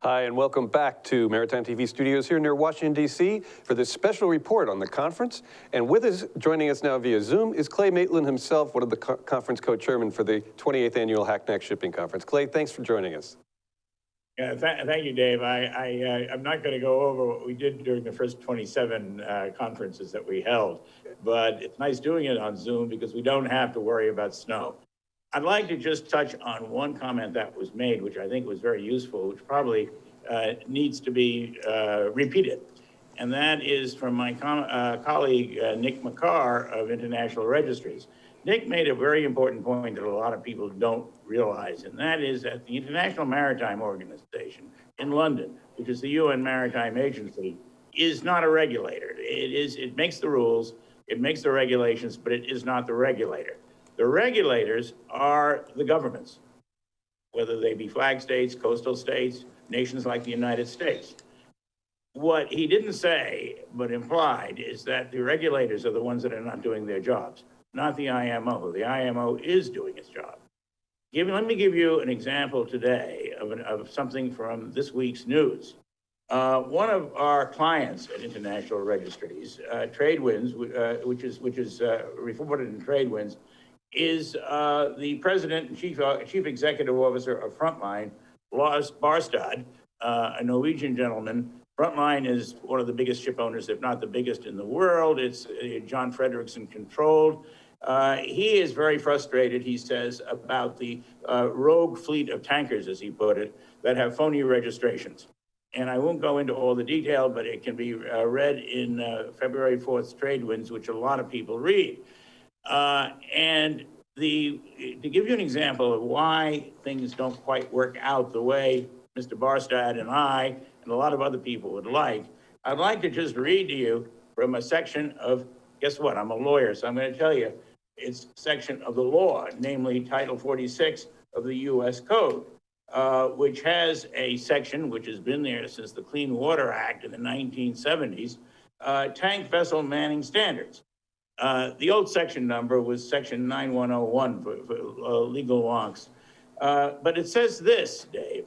Hi, and welcome back to Maritime TV Studios here near Washington, D.C. for this special report on the conference. And with us, joining us now via Zoom, is Clay Maitland himself, one of the conference co-chairmen for the 28th Annual Hackneck Shipping Conference. Clay, thanks for joining us. Yeah, thank you, Dave. I'm not going to go over what we did during the first 27 conferences that we held, but it's nice doing it on Zoom because we don't have to worry about snow. I'd like to just touch on one comment that was made, which I think was very useful, which probably needs to be repeated. And that is from my colleague, Nick McCarr of International Registries. Nick made a very important point that a lot of people don't realize, and that is that the International Maritime Organization in London, which is the UN Maritime Agency, is not a regulator. It makes the rules, it makes the regulations, but it is not the regulator. The regulators are the governments, whether they be flag states, coastal states, nations like the United States. What he didn't say, but implied, is that the regulators are the ones that are not doing their jobs, not the IMO. The IMO is doing its job. Let me give you an example today of something from this week's news. One of our clients at International Registries, Tradewinds, which is reported in Tradewinds, is the president and chief executive officer of Frontline, Lars Barstad, a Norwegian gentleman. Frontline is one of the biggest ship owners, if not the biggest in the world. It's John Frederickson controlled. He is very frustrated, he says, about the rogue fleet of tankers, as he put it, that have phony registrations. And I won't go into all the detail, but it can be read in February 4th Tradewinds, which a lot of people read. And to give you an example of why things don't quite work out the way Mr. Barstad and I and a lot of other people would like, I'd like to just read to you from a section of, guess what, I'm a lawyer, so I'm going to tell you, it's a section of the law, namely Title 46 of the U.S. Code, which has a section which has been there since the Clean Water Act in the 1970s, tank vessel manning standards. The old section number was section 9101 for legal wonks. But it says this, Dave,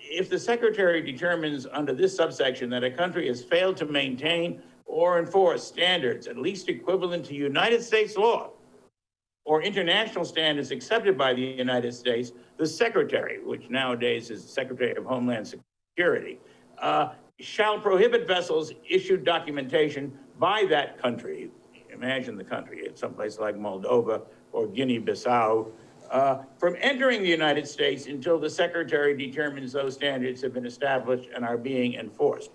if the secretary determines under this subsection that a country has failed to maintain or enforce standards at least equivalent to United States law or international standards accepted by the United States, the secretary, which nowadays is the Secretary of Homeland Security, shall prohibit vessels issued documentation by that country. Imagine the country, it's someplace like Moldova or Guinea-Bissau, from entering the United States until the secretary determines those standards have been established and are being enforced,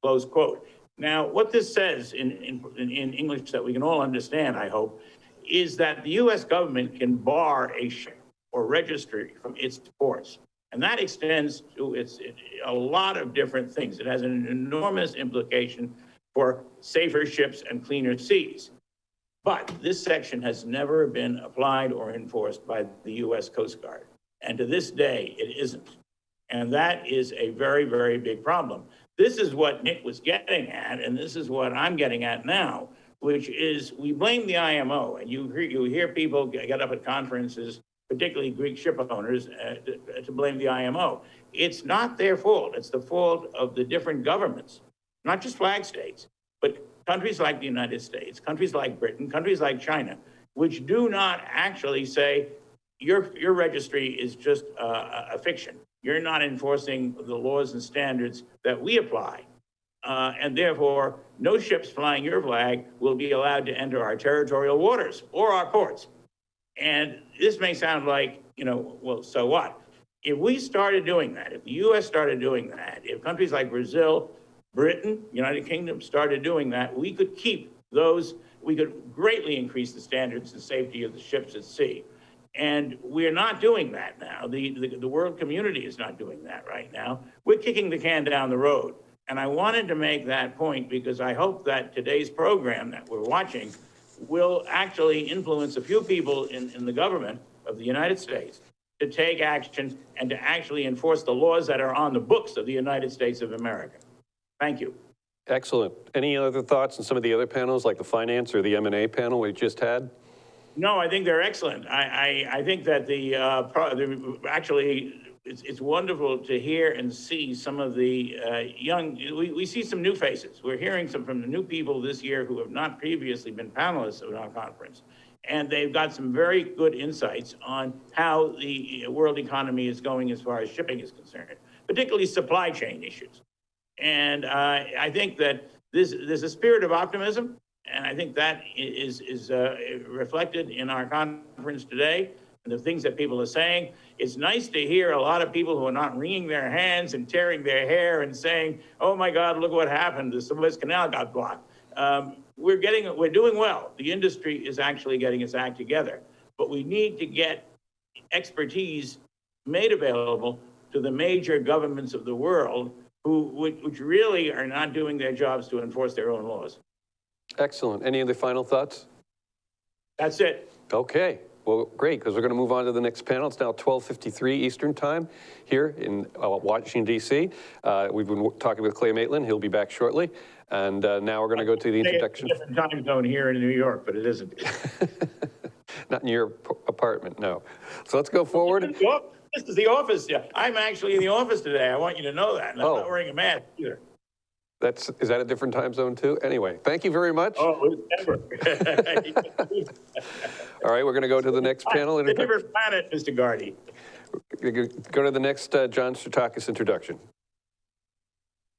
close quote. Now, what this says in English that we can all understand, I hope, is that the U.S. government can bar a ship or registry from its ports. And that extends to a lot of different things. It has an enormous implication for safer ships and cleaner seas. But this section has never been applied or enforced by the U.S. Coast Guard. And to this day, it isn't. And that is a very, very big problem. This is what Nick was getting at, and this is what I'm getting at now, which is we blame the IMO. And you hear people get up at conferences, particularly Greek ship owners, to blame the IMO. It's not their fault. It's the fault of the different governments, not just flag states, but countries like the United States, countries like Britain, countries like China, which do not actually say your registry is just a fiction. You're not enforcing the laws and standards that we apply. And therefore, no ships flying your flag will be allowed to enter our territorial waters or our ports. And this may sound like, well, so what? If we started doing that, if the U.S. started doing that, if countries like Brazil, Britain, United Kingdom started doing that, we could keep those, we could greatly increase the standards and safety of the ships at sea. And we're not doing that now. The world community is not doing that right now. We're kicking the can down the road. And I wanted to make that point because I hope that today's program that we're watching will actually influence a few people in the government of the United States to take action and to actually enforce the laws that are on the books of the United States of America. Thank you. Excellent. Any other thoughts on some of the other panels, like the finance or the M&A panel we just had? No, I think they're excellent. I think that actually it's wonderful to hear and see some of the we see some new faces. We're hearing some from the new people this year who have not previously been panelists of our conference. And they've got some very good insights on how the world economy is going as far as shipping is concerned, particularly supply chain issues. And I think that there's a spirit of optimism, and I think that is reflected in our conference today. And the things that people are saying. It's nice to hear a lot of people who are not wringing their hands and tearing their hair and saying, "Oh my God, look what happened! The Suez Canal got blocked." We're doing well. The industry is actually getting its act together, but we need to get expertise made available to the major governments of the world which really are not doing their jobs to enforce their own laws. Excellent. Any other final thoughts? That's it. Okay. Well, great, because we're going to move on to the next panel. It's now 12:53 Eastern Time here in Washington, D.C. We've been talking with Clay Maitland. He'll be back shortly. And now we're going to go to the introduction. It's a different time zone here in New York, but it isn't. Not in your apartment, no. So let's go forward. This is the office. Yeah. I'm actually in the office today. I want you to know that. And I'm not wearing a mask either. Is that a different time zone too? Anyway, thank you very much. Oh, it was never. All right, we're going to go to the next panel. It's a different planet, Mr. Gardy. Go to the next John Stratakis introduction.